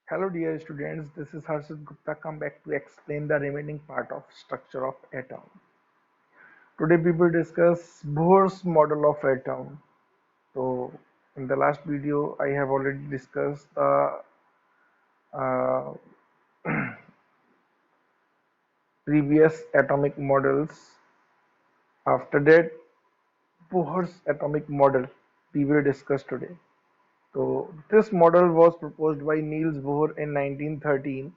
Hello dear students, this is Harshit Gupta come back to explain the remaining part of structure of atom. Today we will discuss Bohr's model of atom. So in the last video I have already discussed the uh, previous atomic models. After that Bohr's atomic model we will discuss today. So this model was proposed by Niels Bohr in 1913.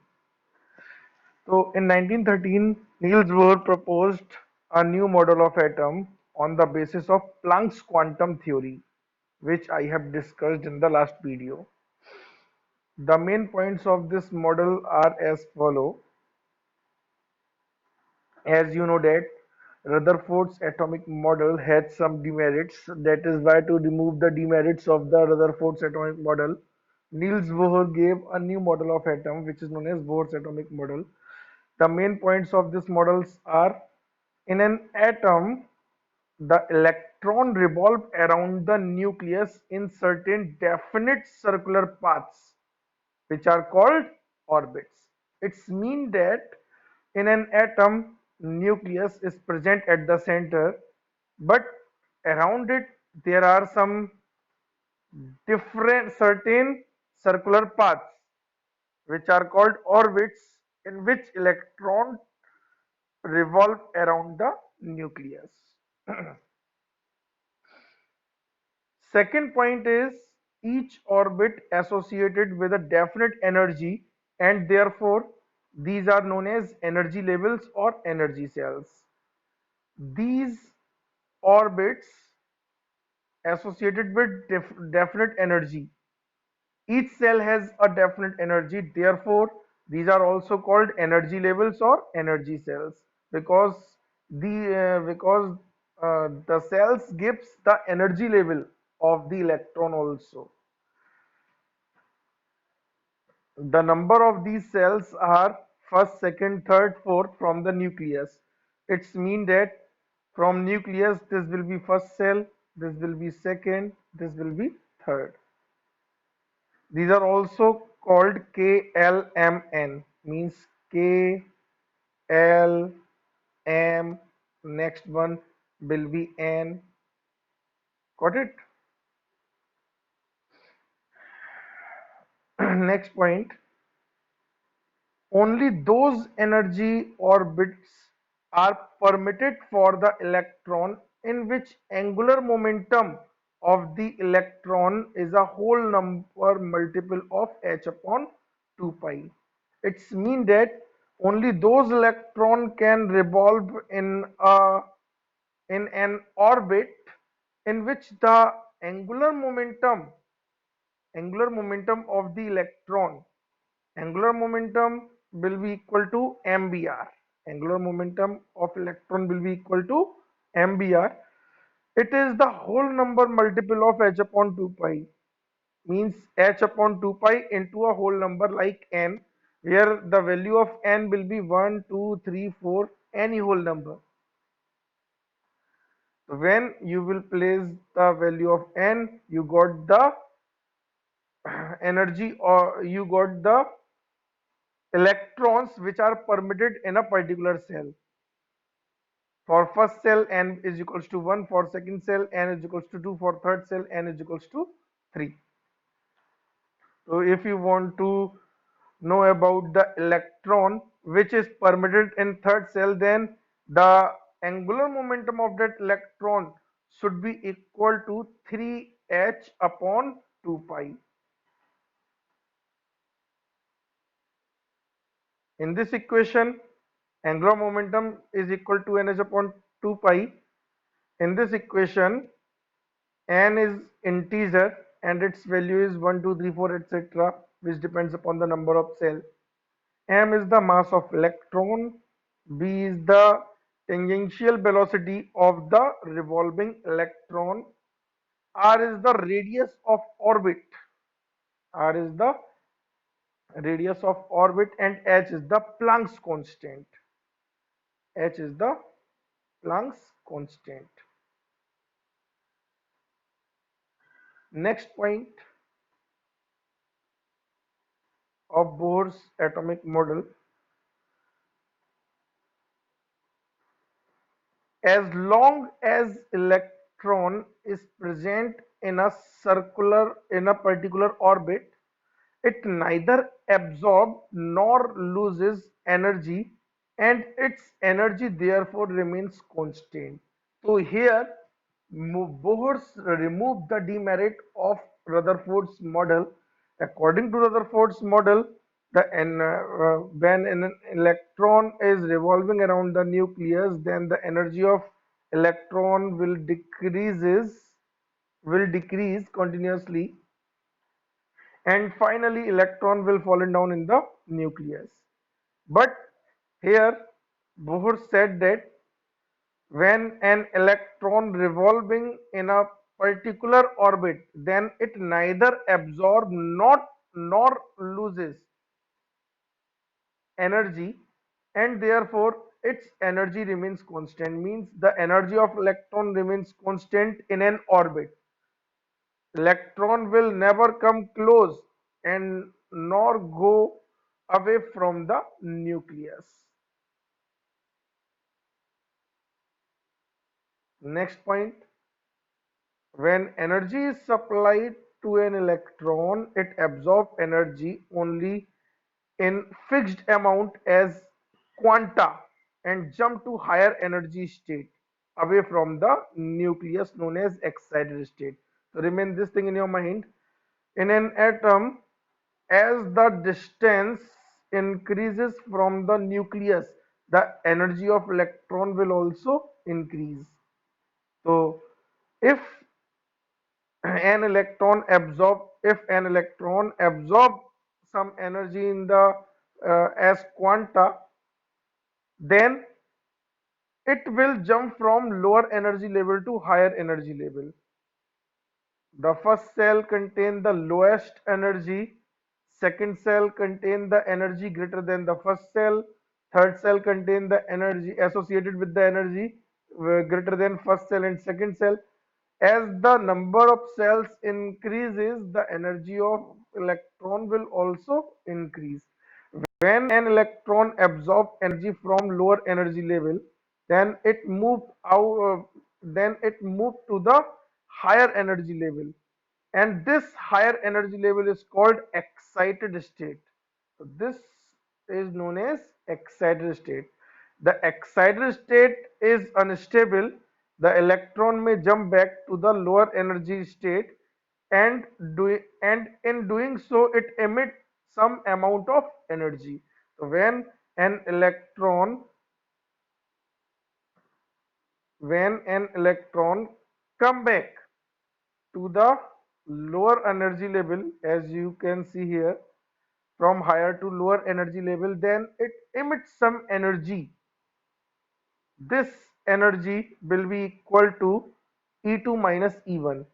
So in 1913, Niels Bohr proposed a new model of atom on the basis of Planck's quantum theory, which I have discussed in the last video. The main points of this model are as follow. As you know that Rutherford's atomic model had some demerits. That is why to remove the demerits of the Rutherford's atomic model, Niels Bohr gave a new model of atom which is known as Bohr's atomic model. The main points of this models are in an atom, the electron revolve around the nucleus in certain definite circular paths, which are called orbits. It's mean that in an atom, nucleus is present at the center, but around it there are some different certain circular paths, which are called orbits, in which electron revolve around the nucleus. Second point is each orbit associated with a definite energy, and therefore these are known as energy levels or energy cells. These orbits associated with definite energy. Each cell has a definite energy, therefore these are also called energy levels or energy cells because the cells gives the energy level of the electron also. The number of these cells are first, second, third, fourth from the nucleus. It's mean that from nucleus this will be first cell, this will be second, this will be third. These are also called KLMN, means K, L, M, next one will be N. Got it? Next point, only those energy orbits are permitted for the electron in which angular momentum of the electron is a whole number multiple of h upon 2 pi. It's mean that only those electron can revolve in an orbit in which the angular momentum angular momentum of the electron angular momentum will be equal to mbr. Angular momentum of electron will be equal to mbr. It is the whole number multiple of h upon 2 pi, means h upon 2 pi into a whole number like n, where the value of n will be 1 2 3 4, any whole number. So when you will place the value of n, you got the energy, or you got the electrons which are permitted in a particular cell. For first cell n is equals to 1, for second cell n is equals to 2, for third cell n is equals to 3. So if you want to know about the electron which is permitted in third cell, then the angular momentum of that electron should be equal to 3h upon 2 pi. In this equation, angular momentum is equal to nh upon 2 pi. In this equation, n is integer and its value is 1 2 3 4 etc., which depends upon the number of cell. M is the mass of electron, b is the tangential velocity of the revolving electron, r is the radius of orbit, r is the radius of orbit, and h is the Planck's constant. H is the Planck's constant. Next point, of Bohr's atomic model, as long as electron is present in a particular orbit, it neither absorbs nor loses energy, and its energy therefore remains constant. So here Bohr removed the demerit of Rutherford's model. According to Rutherford's model, when an electron is revolving around the nucleus, then the energy of electron will decrease continuously, and finally electron will fallen down in the nucleus. But here Bohr said that when an electron revolving in a particular orbit, then it neither absorbs not nor loses energy, and therefore its energy remains constant. Means the energy of electron remains constant in an orbit. Electron will never come close and nor go away from the nucleus. Next point, when energy is supplied to an electron, it absorbs energy only in fixed amount as quanta and jump to higher energy state away from the nucleus known as excited state. So remain this thing in your mind. In an atom, as the distance increases from the nucleus, the energy of electron will also increase. So if if an electron absorb some energy in the as quanta, then it will jump from lower energy level to higher energy level. The first cell contains the lowest energy, second cell contains the energy greater than the first cell, third cell contains the energy associated with the energy greater than first cell and second cell. As the number of cells increases, the energy of electron will also increase. When an electron absorbs energy from lower energy level, then it move out then it move to the higher energy level, and this higher energy level is called excited state. So this is known as excited state. The excited state is unstable. The electron may jump back to the lower energy state, and in doing so it emits some amount of energy. So when an electron come back to the lower energy level, as you can see here, from higher to lower energy level, then it emits some energy. This energy will be equal to E2 minus E1.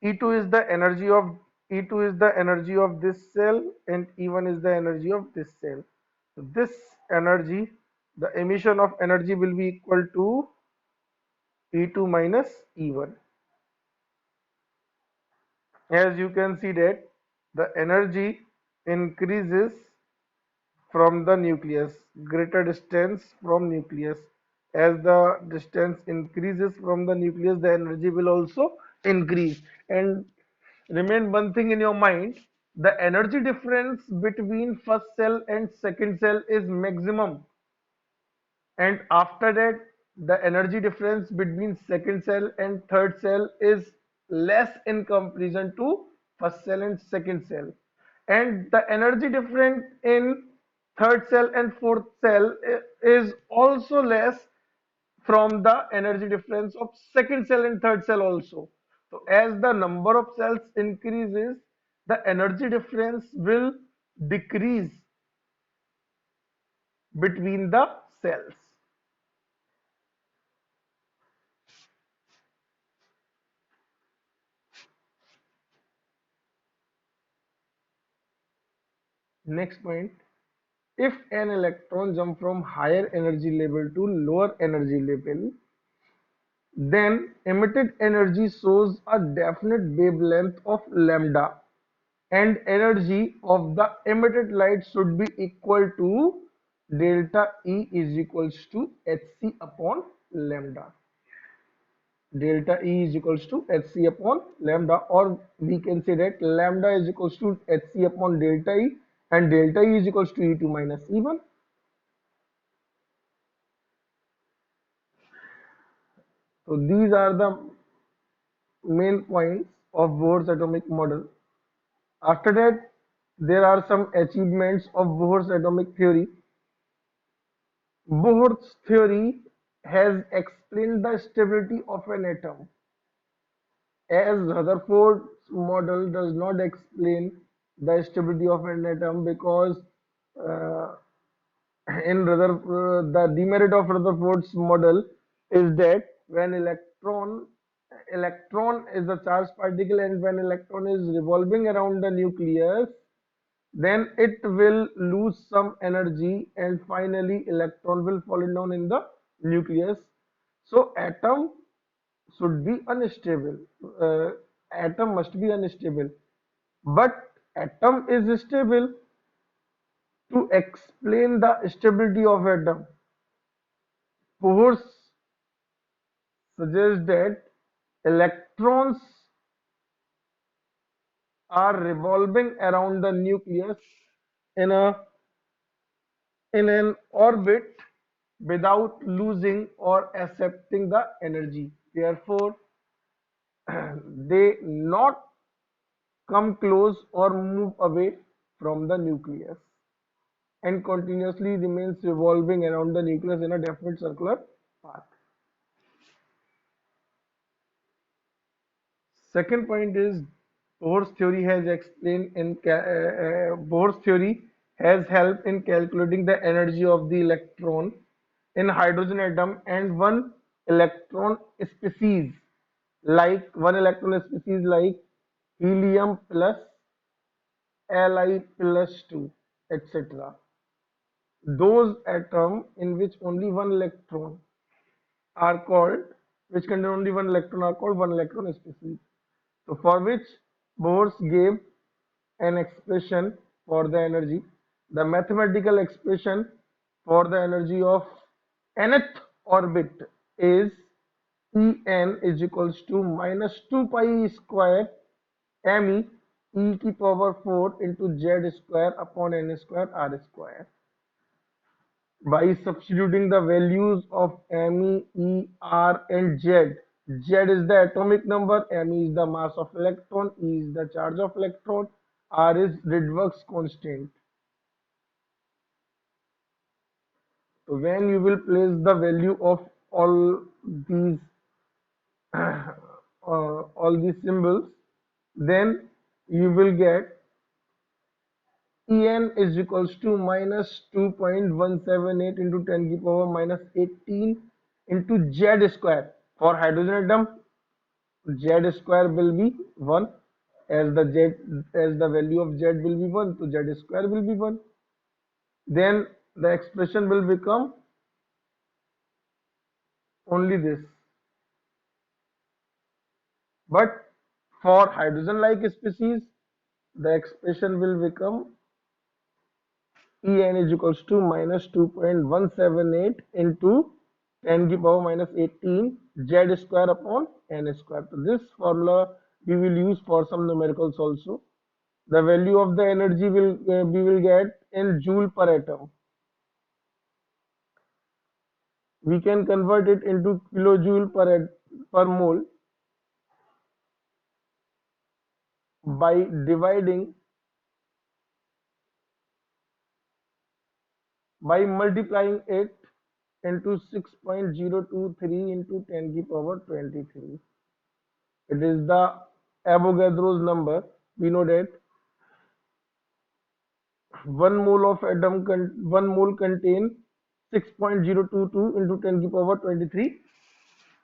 E2 is the energy of E2 is the energy of this cell, and E1 is the energy of this cell. So this energy, the emission of energy will be equal to E2 minus E1. As you can see that the energy increases from the nucleus, greater distance from nucleus. As the distance increases from the nucleus, the energy will also increase. And remain one thing in your mind, the energy difference between first cell and second cell is maximum, and after that the energy difference between second cell and third cell is less in comparison to first cell and second cell, and the energy difference in third cell and fourth cell is also less from the energy difference of second cell and third cell also. So as the number of cells increases, the energy difference will decrease between the cells. Next point, if an electron jump from higher energy level to lower energy level, then emitted energy shows a definite wavelength of lambda. and energy of the emitted light should be equal to delta E is equals to Hc upon lambda. Delta E is equals to Hc upon lambda, or we can say that lambda is equals to Hc upon delta E, and delta E is equals to E2 minus E1. So these are the main points of Bohr's atomic model. After that, there are some achievements of Bohr's atomic theory. Bohr's theory has explained the stability of an atom, as Rutherford's model does not explain the stability of an atom, because uh, the demerit of Rutherford's model is that when electron is a charged particle, and when electron is revolving around the nucleus, then it will lose some energy, and finally electron will fall down in the nucleus. So atom should be unstable. uh, Atom must be unstable, but atom is stable. To explain the stability of atom, Bohr suggests that electrons are revolving around the nucleus in a in an orbit without losing or accepting the energy. Therefore, they not come close or move away from the nucleus, and continuously remains revolving around the nucleus in a definite circular path. Second point is Bohr's theory has explained in Bohr's theory has helped in calculating the energy of the electron in hydrogen atom, and electron species one electron species like helium plus Li plus 2, etc. Those atoms in which only one electron are called, which contain only one electron, are called one electron species. So for which Bohr gave an expression for the energy. The mathematical expression for the energy of nth orbit is En is equals to minus 2 pi square me e to power 4 into z square upon n square r square. By substituting the values of Me, E, R and Z. Z is the atomic number, Me is the mass of electron, E is the charge of electron, R is Rydberg's constant. So when you will place the value of all these symbols, then you will get En is equals to minus 2.178 into 10 to the power minus 18 into Z square. For hydrogen atom, Z square will be 1, as the value of Z will be 1, so Z square will be 1. Then the expression will become only this. But for hydrogen-like species, the expression will become En is equals to minus 2.178 into 10 to the power minus 18 Z square upon N square. So this formula we will use for some numericals also. The value of the energy we will get in joule per atom. We can convert it into kilojoule per mole by dividing by multiplying it into 6.023 into 10 to the power 23. It is the Avogadro's number. We know that 1 mole contain 6.022 into 10 to the power 23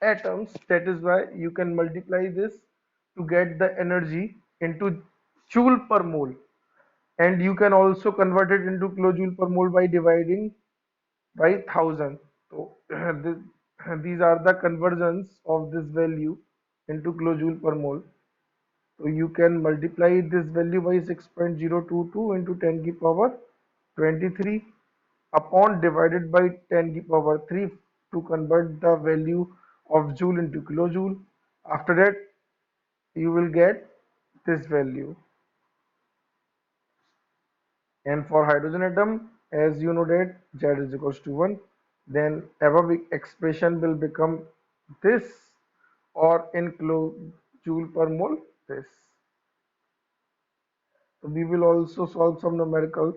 atoms. That is why you can multiply this to get the energy into joule per mole, and you can also convert it into kilojoule per mole by dividing by 1000. So these are the conversions of this value into kilojoule per mole. So you can multiply this value by 6.022 into 10 to the power 23 upon divided by 10 to the power 3 to convert the value of joule into kilojoule. After that, you will get this value. And for hydrogen atom, as you know that Z is equals to 1, then above expression will become this, or in kilojoule per mole this. So we will also solve some numerical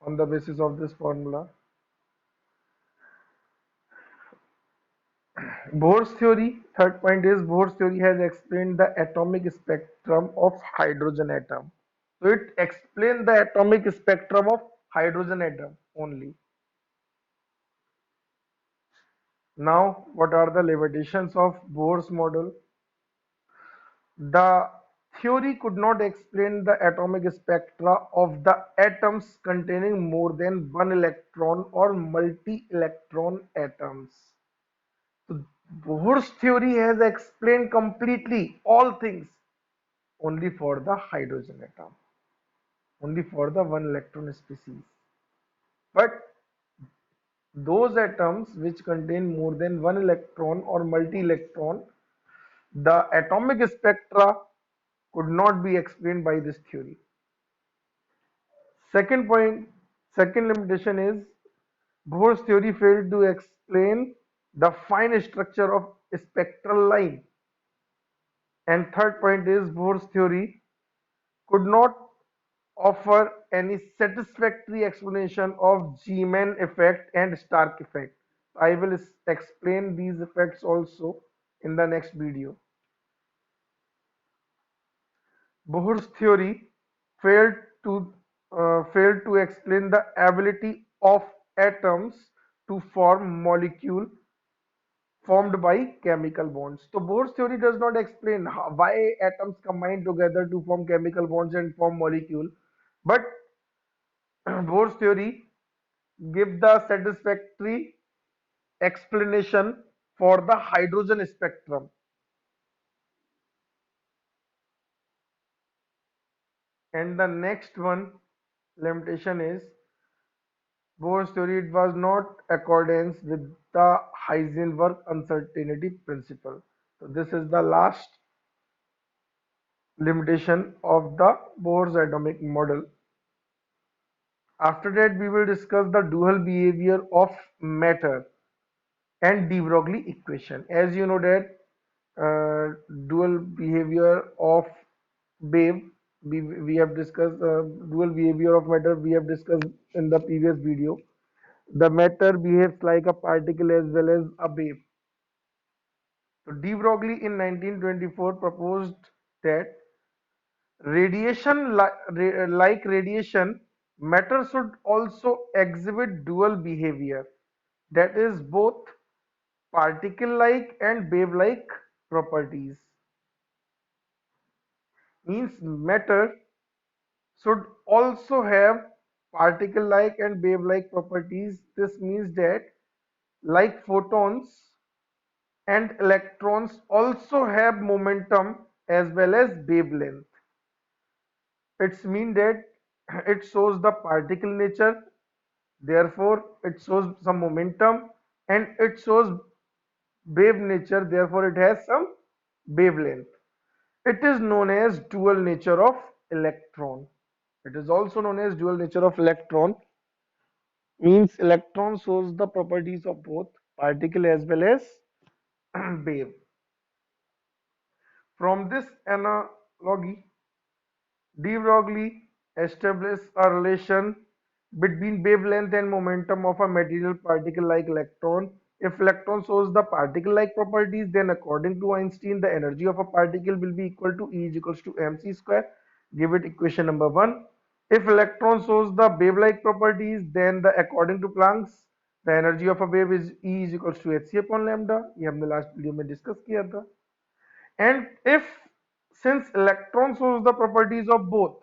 on the basis of this formula. Bohr's theory, third point is Bohr's theory has explained the atomic spectrum of hydrogen atom. So it explains the atomic spectrum of hydrogen atom only. Now, what are the limitations of Bohr's model? The theory could not explain the atomic spectra of the atoms containing more than one electron or multi-electron atoms. So Bohr's theory has explained completely all things only for the hydrogen atom, only for the one electron species. But those atoms which contain more than one electron or multi-electron, the atomic spectra could not be explained by this theory. Second point, second limitation is Bohr's theory failed to explain the fine structure of spectral line. And third point is Bohr's theory could not offer any satisfactory explanation of Zeeman effect and Stark effect. I will explain these effects also in the next video. Bohr's theory failed to failed to explain the ability of atoms to form molecule formed by chemical bonds. So Bohr's theory does not explain why atoms combine together to form chemical bonds and form molecule, but Bohr's theory give the satisfactory explanation for the hydrogen spectrum. And the next one limitation is Bohr's theory it was not accordance with the Heisenberg uncertainty principle. So this is the last limitation of the Bohr's atomic model. After that, we will discuss the dual behavior of matter and de Broglie equation. As you know that dual behavior of wave, we have discussed dual behavior of matter, we have discussed in the previous video. The matter behaves like a particle as well as a wave. So de Broglie in 1924 proposed that like radiation, matter should also exhibit dual behavior, that is both particle-like and wave-like properties. Means matter should also have particle-like and wave-like properties. This means that like photons and electrons also have momentum as well as wavelength. It's mean that it shows the particle nature, therefore it shows some momentum, and it shows wave nature, therefore it has some wavelength. It is known as dual nature of electron. It is also known as dual nature of electron. Means electron shows the properties of both particle as well as wave. From this analogy, de Broglie established a relation between wavelength and momentum of a material particle like electron. If electron shows the particle-like properties, then according to Einstein, the energy of a particle will be equal to E is equals to mc square. Give it equation number 1. If electron shows the wave-like properties, then according to Planck's, the energy of a wave is E is equals to hc upon lambda. ये हमने last video में discuss किया था. And if since electron shows the properties of both,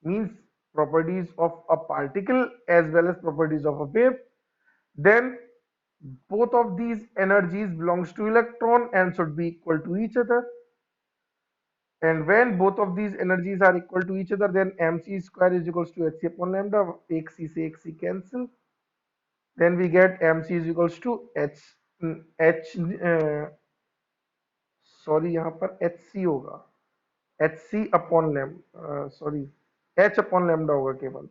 means properties of a particle as well as properties of a wave, then both of these energies belongs to electron and should be equal to each other. And when both of these energies are equal to each other, then mc square is equals to hc upon lambda. एक c से एक c cancel. Then we get mc is equals to h sorry यहाँ पर hc होगा, hc upon lambda, sorry h upon lambda होगा केवल,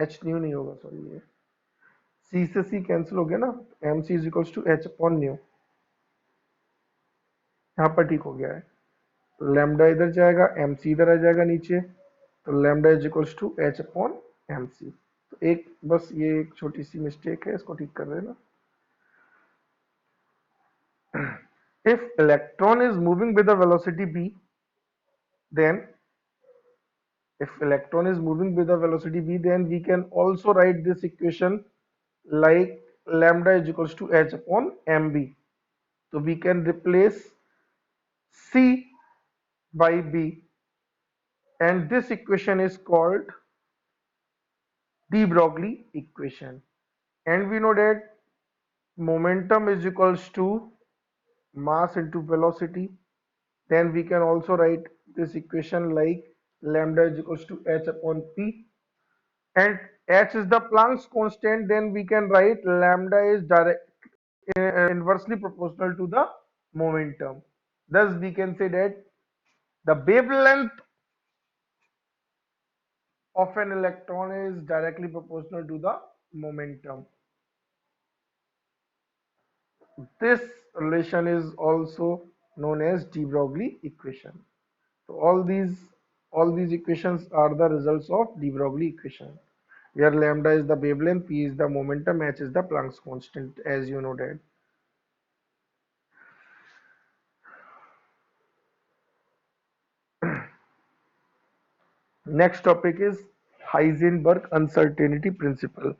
h new नहीं होगा, सॉरी ये c से c कैंसिल हो गया ना, mc is equals to h upon new, यहाँ पर ठीक हो गया है। तो लैम्डा इधर जाएगा, mc इधर आ जाएगा नीचे, तो lambda is equals to h upon mc। तो एक बस ये एक छोटी सी मिस्टेक है, इसको ठीक कर देना। If electron is moving with a velocity v, then if electron is moving with a velocity v, then we can also write this equation like lambda is equals to h upon mb. So we can replace c by b, and this equation is called de Broglie equation. And we know that momentum is equals to mass into velocity. Then we can also write this equation like lambda is equals to h upon p, and h is the Planck's constant. Then we can write lambda is inversely proportional to the momentum. Thus we can say that the wavelength of an electron is directly proportional to the momentum. This relation is also known as de Broglie equation. So all these equations are the results of de Broglie equation, where lambda is the wavelength, p is the momentum, h is the Planck's constant, as you know that. Next topic is Heisenberg uncertainty principle.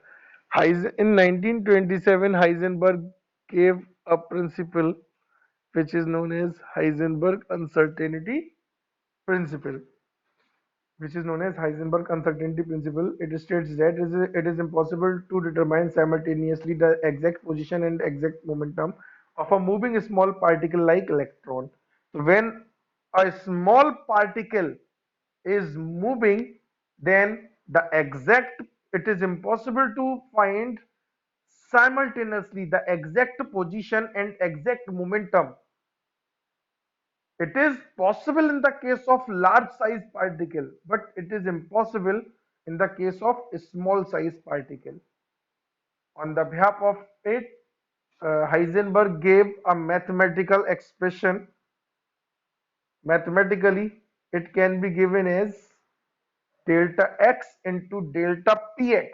In 1927, Heisenberg gave a principle which is known as Heisenberg uncertainty principle. Which is known as Heisenberg uncertainty principle. It states that it is impossible to determine simultaneously the exact position and exact momentum of a moving small particle like electron. So when a small particle is moving, then it is impossible to find simultaneously the exact position and exact momentum. It is possible in the case of large size particle, but it is impossible in the case of a small size particle. On the behalf of it, Heisenberg gave a mathematical expression. Mathematically, it can be given as delta x into delta px,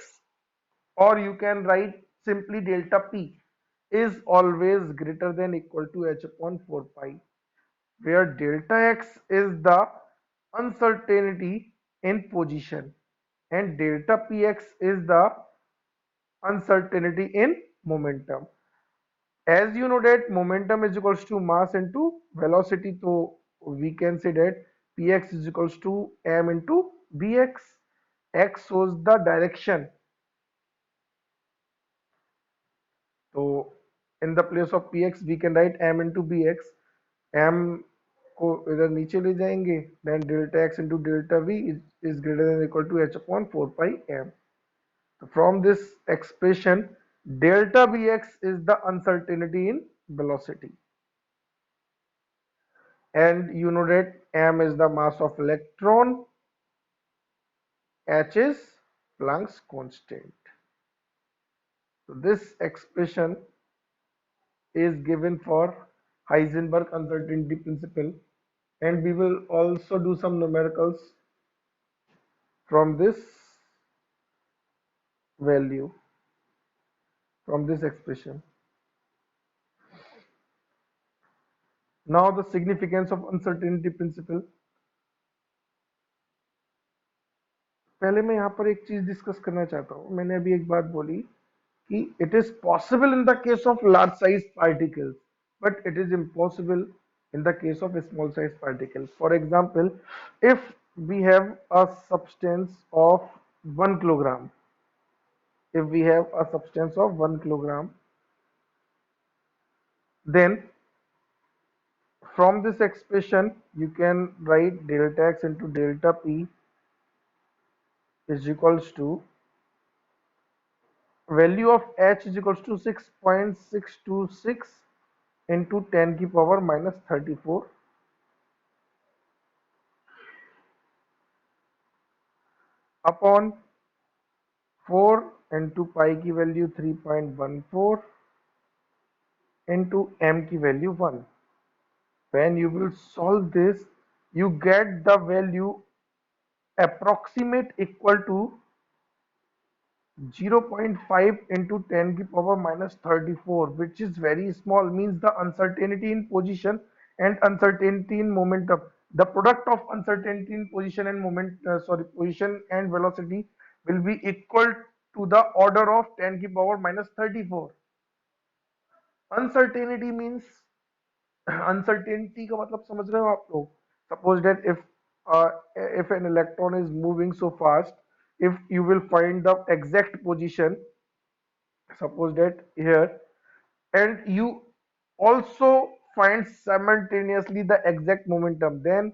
or you can write simply delta p is always greater than equal to h upon 4 pi, where delta x is the uncertainty in position and delta px is the uncertainty in momentum. As you know that momentum is equals to mass into velocity, so we can say that px is equals to m into bx. X shows the direction, so in the place of px we can write m into bx. m को इधर नीचे ले जाएंगे, then delta x into delta v is greater than or equal to h upon 4 pi m. So from this expression, delta bx is the uncertainty in velocity, and you know that m is the mass of electron, h is Planck's constant. So this expression is given for Heisenberg uncertainty principle, and we will also do some numericals from this value, from this expression. Now the significance of uncertainty principle. पहले मैं यहाँ पर एक चीज discuss करना चाहता हूँ। मैंने अभी एक बात बोली कि it is possible in the case of large size particles, but it is impossible in the case of a small size particle. For example, if we have a substance of 1 kilogram, if we have a substance of 1 kilogram, then From this expression, you can write delta x into delta p is equals to value of h is equals to 6.626 into 10 की power minus 34 upon 4 into pi की value 3.14 into m की value 1. When you will solve this, you get the value approximate equal to 0.5 into 10 की power minus 34, which is very small, means the uncertainty in position and uncertainty in momentum. The product of uncertainty in position and position and velocity will be equal to the order of 10 की power minus 34. Uncertainty means uncertainty का मतलब समझ रहे हो आप लोग? Suppose that uh, if an electron is moving so fast, if you will find the exact position, suppose that here, and you also find simultaneously the exact momentum, then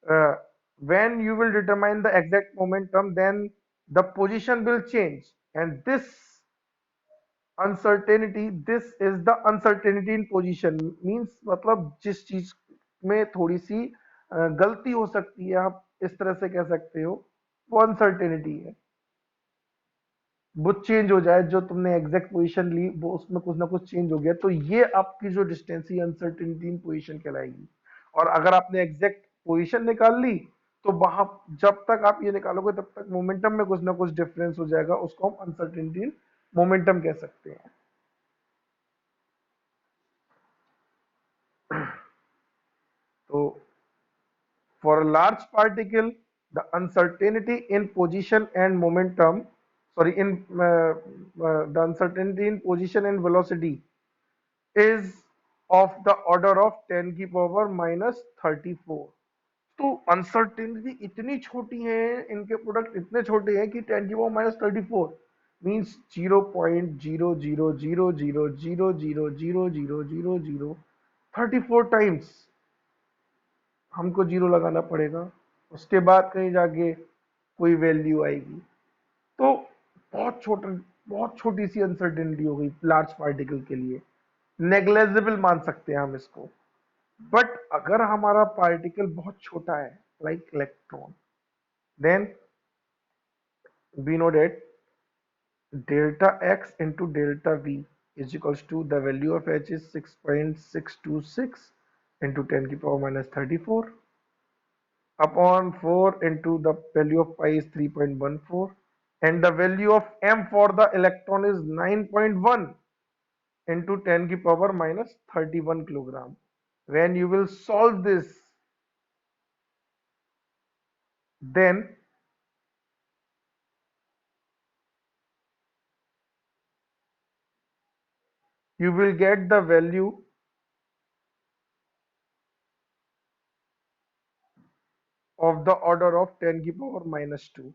uh, when you will determine the exact momentum, then the position will change, and this is the uncertainty in position. Means मतलब जिस चीज में थोड़ी सी गलती हो सकती है, आप इस तरह से कह सकते हो, वो अनसर्टेनिटी है। वो चेंज हो जाए, जो तुमने एग्जैक्ट पोजीशन ली वो उसमें कुछ ना कुछ चेंज हो गया, तो ये आपकी जो डिस्टेंस ही अनसर्टेनिटी इन पोजीशन कहलाएगी। और अगर आपने एग्जैक्ट पोजीशन निकाल ली, तो वहां जब तक आप ये निकालोगे तब तक मोमेंटम में कुछ ना कुछ डिफरेंस हो जाएगा, उसको हम अनसर्टेनिटी इन मोमेंटम कह सकते हैं। तो for a large particle, the uncertainty in position and momentum, sorry, in the uncertainty in position and velocity is of the order of 10 की power minus 34. तो अनसर्टेनिटी इतनी छोटी है, इनके प्रोडक्ट इतने छोटे हैं कि 10 की पावर माइनस 34 मीन्स 0.00000000034 टाइम्स हमको जीरो लगाना पड़ेगा, उसके बाद कहीं जाके कोई वैल्यू आएगी। तो बहुत छोटा, बहुत छोटी सी अनसर्टेनिटी हो गई लार्ज पार्टिकल के लिए, नेग्लेजिबल मान सकते हैं हम इसको। बट अगर हमारा पार्टिकल बहुत छोटा है, like electron, then we know that delta x into delta v is equals to the value of h is 6.626 into 10 की power minus 34 upon 4 into the value of pi is 3.14, and the value of m for the electron is 9.1 into 10 की power minus 31 kilogram. When you will solve this, then you will get the value of the order of 10 की power minus 2,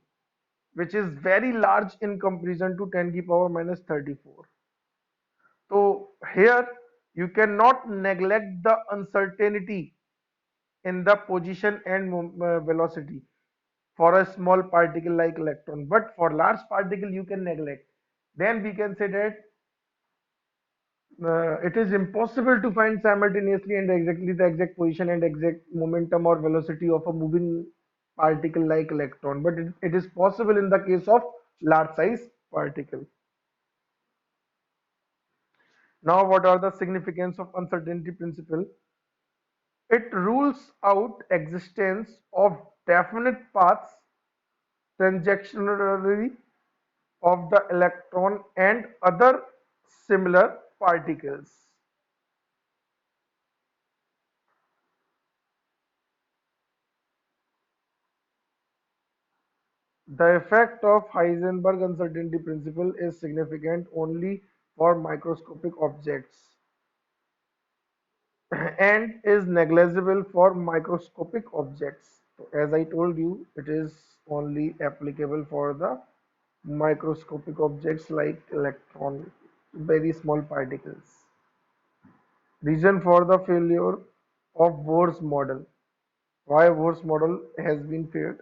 which is very large in comparison to 10 की power minus 34. So here you cannot neglect the uncertainty in the position and velocity for a small particle like electron, but for large particle you can neglect. Then we can say that it is impossible to find simultaneously and exactly the exact position and exact momentum or velocity of a moving particle like electron, but it is possible in the case of large size particle. Now, what are the significance of uncertainty principle? It rules out existence of definite paths tangentially of the electron and other similar particles. The effect of Heisenberg uncertainty principle is significant only for microscopic objects and is negligible for microscopic objects. So as I told you, it is only applicable for the microscopic objects like very small particles. Reason for the failure. of Bohr's model. Why Bohr's model has been failed?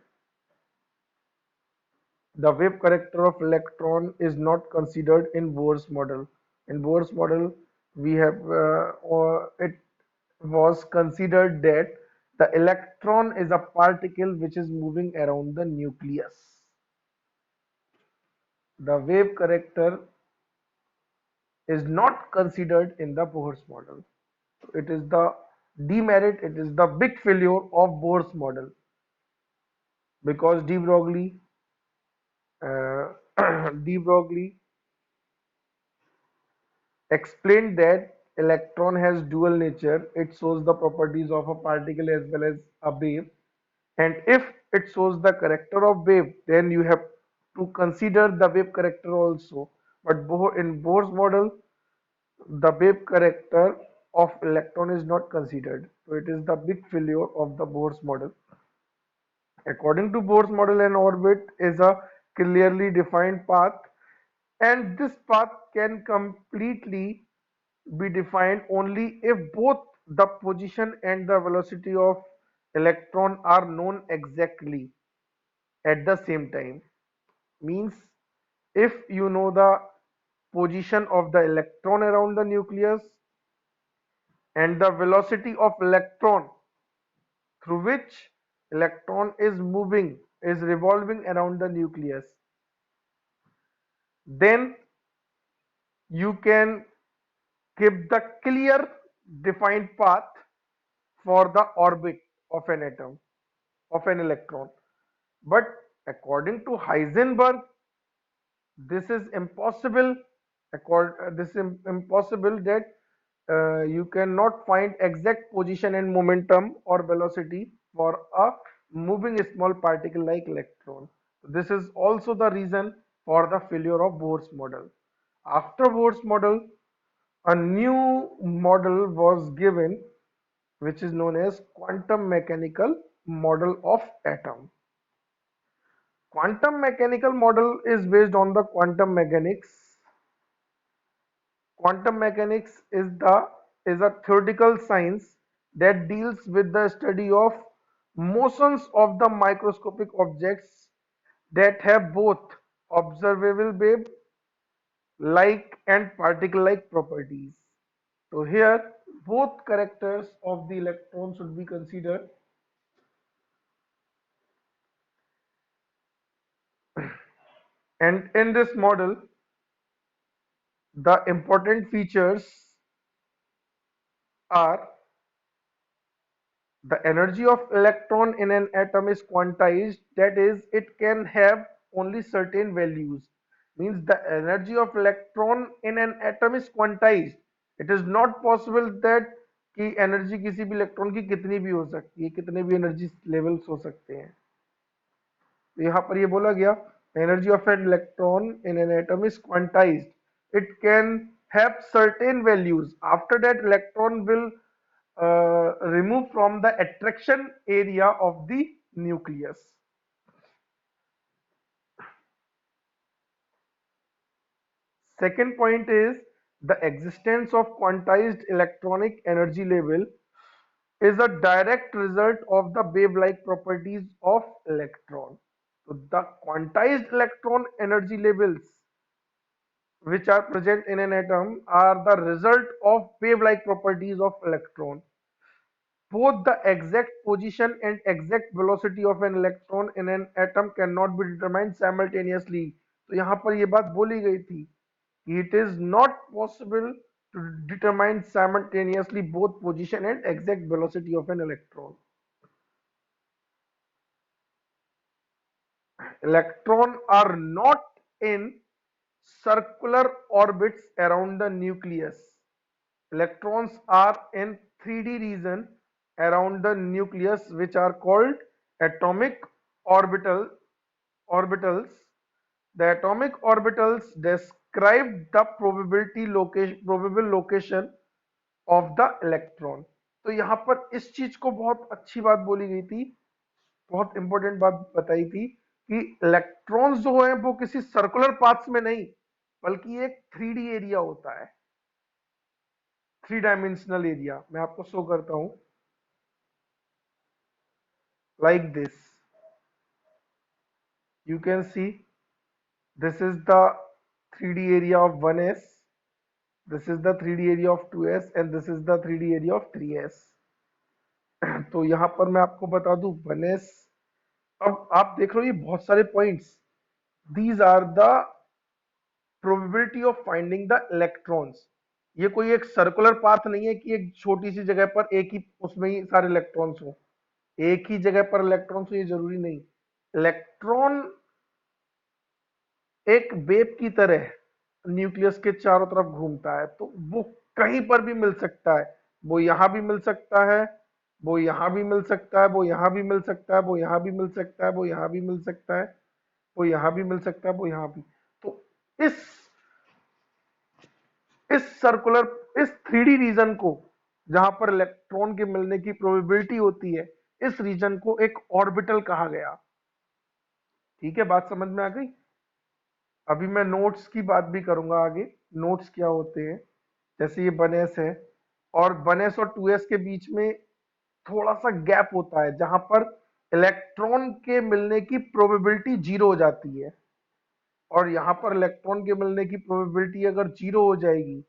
The wave character of electron is not considered in Bohr's model. In Bohr's model, we have or it was considered that the electron is a particle which is moving around the nucleus. The wave character is not considered in the Bohr's model. It is the demerit, it is the big failure of Bohr's model because uh, de Broglie explained that electron has dual nature. It shows the properties of a particle as well as a wave. And if it shows the character of wave, then you have to consider the wave character also. But in Bohr's model, the wave character of electron is not considered. So it is the big failure of the Bohr's model. According to Bohr's model, an orbit is a clearly defined path, and this path can completely be defined only if both the position and the velocity of electron are known exactly at the same time. Means if you know the position of the electron around the nucleus and the velocity of electron through which electron is moving, is revolving around the nucleus, then you can keep the clear defined path for the orbit of an atom, of an electron. But according to Heisenberg, this is impossible. This is impossible that you cannot find exact position and momentum or velocity for a moving small particle like electron. This is also the reason for the failure of Bohr's model. After Bohr's model, a new model was given which is known as quantum mechanical model of atom. Quantum mechanical model is based on the quantum mechanics. Quantum mechanics is a theoretical science that deals with the study of motions of the microscopic objects that have both observable wave like and particle like properties. So here both characters of the electron should be considered, and in this model the important features are: the energy of electron in an atom is quantized, that is, it can have only certain values. Means the energy of electron in an atom is quantized. It is not possible that कि energy किसी भी electron की कितनी भी हो सकती है, कितने भी एनर्जी लेवल्स हो सकते हैं. तो यहाँ पर ये बोला गया energy of an electron in an atom is quantized. It can have certain values. After that, electron will remove from the attraction area of the nucleus. Second point is the existence of quantized electronic energy level is a direct result of the wave-like properties of electron. So the quantized electron energy levels which are present in an atom are the result of wave-like properties of electron. Both the exact position and exact velocity of an electron in an atom cannot be determined simultaneously. तो यहाँ पर ये बात बोली गई थी कि it is not possible to determine simultaneously both position and exact velocity of an electron. Electrons are not in circular orbits around the nucleus. Electrons are in 3D region around the nucleus which are called atomic orbital orbitals. The atomic orbitals describe the probable location of the electron. तो यहाँ पर इस चीज को बहुत अच्छी बात बोली गई थी, बहुत इंपॉर्टेंट बात बताई थी कि इलेक्ट्रॉन्स जो है वो किसी सर्कुलर पाथ्स में नहीं बल्कि एक 3D एरिया होता है, 3 डायमेंशनल एरिया. मैं आपको शो करता हूं. like this. You can see this is the 3D area of 1s, this is the 3D area of 2s, and this is the 3D area of 3s. तो यहाँ पर मैं आपको बता दूं 1s, अब आप देख रहे हो ये बहुत सारे points, these are the probability of finding the electrons. ये कोई एक सर्कुलर पाथ नहीं है कि एक छोटी सी जगह पर एक ही उसमें ही सारे इलेक्ट्रॉन्स हो, एक ही जगह पर इलेक्ट्रॉन्स हो ये जरूरी नहीं। इलेक्ट्रॉन एक वेव की तरह न्यूक्लियस के चारों तरफ घूमता है, तो वो कहीं पर भी मिल सकता है। वो यहां भी मिल सकता है, वो यहां भी मिल सकता है, वो यहां भी मिल सकता है, वो यहां भी मिल सकता है, वो यहां भी मिल सकता है, वो यहां भी मिल सकता है, वो यहां भी। तो इस इस सर्कुलर इस 3D रीजन को, जहां पर इलेक्ट्रॉन के मिलने की प्रोबेबिलिटी होती है, इस रीजन को एक ऑर्बिटल कहा गया। ठीक है, बात समझ में आ गई। अभी मैं नोट्स की बात भी करूंगा आगे, नोट्स क्या होते हैं। जैसे ये 1s है, और 1s और 2s के बीच में थोड़ा सा गैप होता है जहां पर इलेक्ट्रॉन के मिलने की प्रोबेबिलिटी जीरो हो जाती है, और यहां पर इलेक्ट्रॉन के मिलने की प्रोबेबिलिटी अगर जीरो हो जाएगी,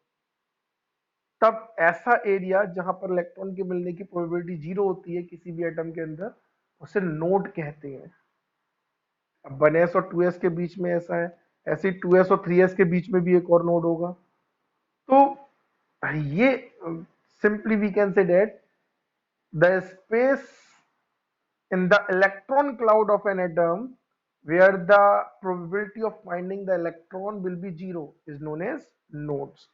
तब ऐसा एरिया जहां पर इलेक्ट्रॉन के मिलने की प्रोबेबिलिटी जीरो होती है किसी भी एटम के अंदर, उसे नोड कहते हैं। अब 1s और 2s के बीच में ऐसा है, ऐसे ही 2s और 3s के बीच में भी एक और नोड होगा। तो ये simply we can say that the space in the electron cloud of an atom where the probability of finding the electron will be zero is known as nodes.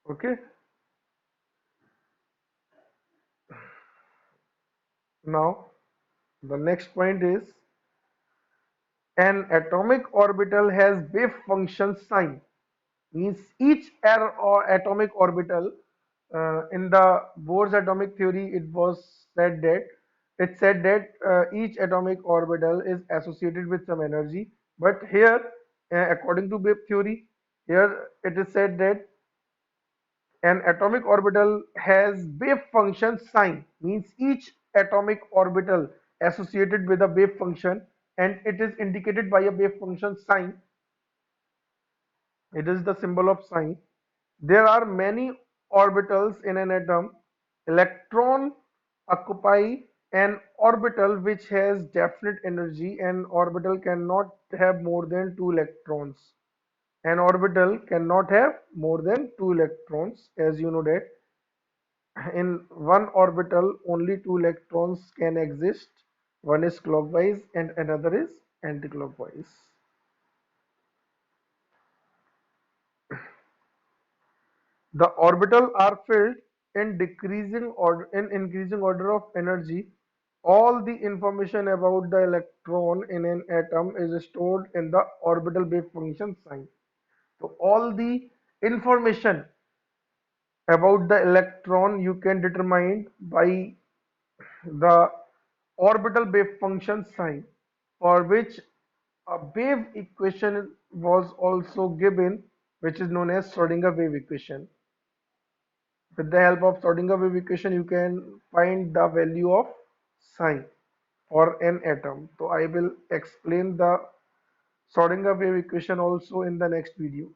Okay, now the next point is an atomic orbital has wave function sign, means each or atomic orbital, in the Bohr's atomic theory it was said that each atomic orbital is associated with some energy, but here according to wave theory, here it is said that an atomic orbital has wave function sign, means each atomic orbital associated with a wave function, and it is indicated by a wave function sign. It is the symbol of sign. There are many orbitals in an atom. Electron occupy an orbital which has definite energy. An orbital cannot have more than two electrons. An orbital cannot have more than two electrons. As you know that in one orbital only two electrons can exist. One is clockwise and another is anticlockwise. The orbitals are filled in increasing order of energy. All the information about the electron in an atom is stored in the orbital wave function sign. So all the information about the electron you can determine by the orbital wave function sign, for which a wave equation was also given, which is known as Schrodinger wave equation. With the help of Schrodinger wave equation, you can find the value of psi for an atom. So I will explain the Schrodinger wave equation also in the next video.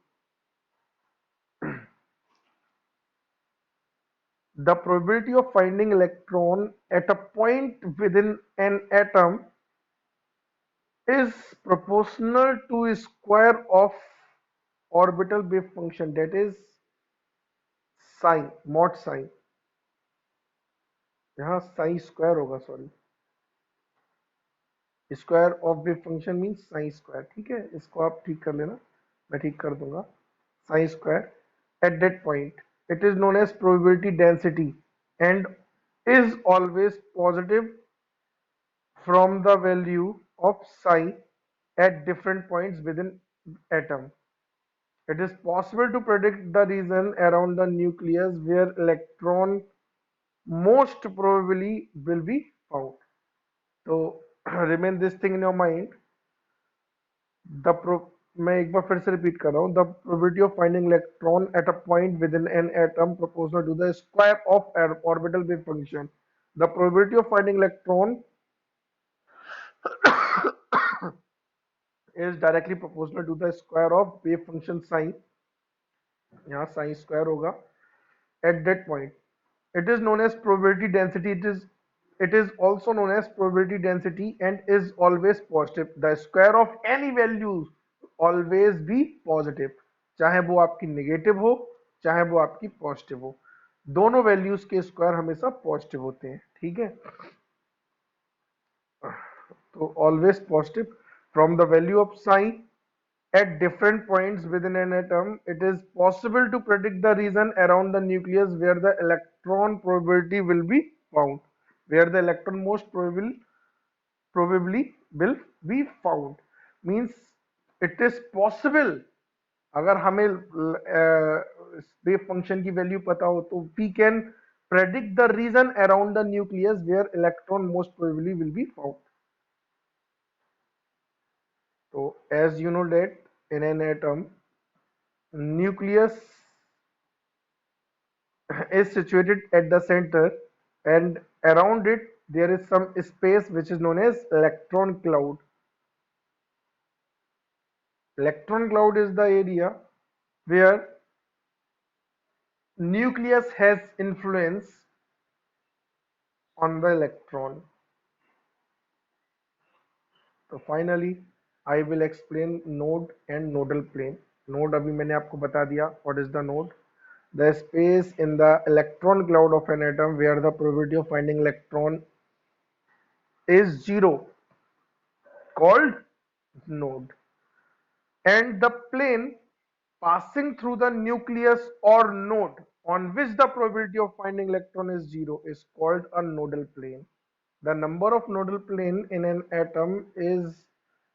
The probability of finding electron at a point within an atom is proportional to square of orbital wave function, that is psi, mod psi। यहाँ psi square होगा, sorry, square of wave function means sine square. ठीक है, इसको आप ठीक कर लेना, मैं ठीक कर दूंगा। Sine square at that point, it is known as probability density and is always positive from the value of psi at different points within atom. It is possible to predict the region around the nucleus where electron most probably will be found. So remain this thing in your mind. The pro मैं एक बार फिर से repeat कर रहा हूँ, the probability of finding electron at a point within an atom proportional to the square of orbital wave function. The probability of finding electron is directly proportional to the square of wave function psi. यहाँ psi square होगा at that point. It is known as probability density. It is also known as probability density and is always positive. The square of any value always be positive. चाहे वो आपकी negative हो चाहे वो आपकी positive हो, दोनों वैल्यूज के स्क्वायर हमेशा पॉजिटिव होते हैं. ठीक है, तो always positive. From the value of psi at different points within an atom, it is possible to predict the region around the nucleus where the electron probability will be found. Where the electron most probably will be found means it is possible. अगर हमें wave function की value पता हो तो we can predict the region around the nucleus where electron most probably will be found. So as you know that in an atom, nucleus is situated at the center and around it there is some space which is known as electron cloud. Electron cloud is the area where nucleus has influence on the electron. So finally I will explain node and nodal plane. Node अभी मैंने आपको बता दिया. What is the node? The space in the electron cloud of an atom where the probability of finding electron is zero, called node. And the plane passing through the nucleus or node on which the probability of finding electron is zero is called a nodal plane. The number of nodal plane in an atom is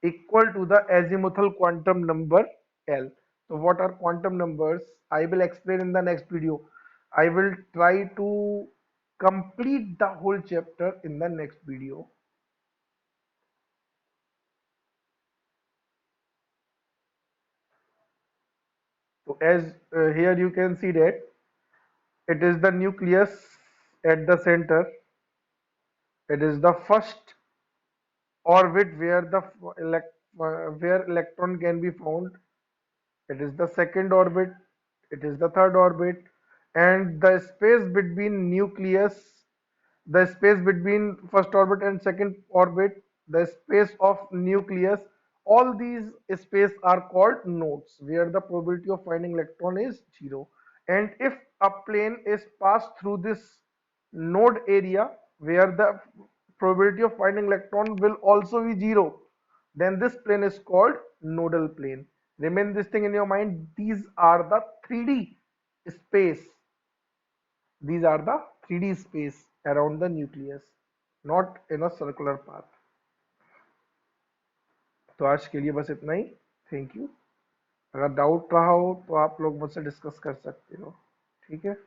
equal to the azimuthal quantum number L. So what are quantum numbers? I will explain in the next video. I will try to complete the whole chapter in the next video. So as here you can see that it is the nucleus at the center. It is the first orbit where the where electron can be found. It is the second orbit. It is the third orbit, and the space between nucleus, the space between first orbit and second orbit, the space of nucleus, all these space are called nodes where the probability of finding electron is zero. And if a plane is passed through this node area where the probability of finding electron will also be zero, then this plane is called nodal plane. Remain this thing in your mind. These are the 3D space. These are the 3D space around the nucleus, not in a circular path. तो आज के लिए बस इतना ही. Thank you. अगर doubt रहा हो तो आप लोग मुझसे डिस्कस कर सकते हो. ठीक है.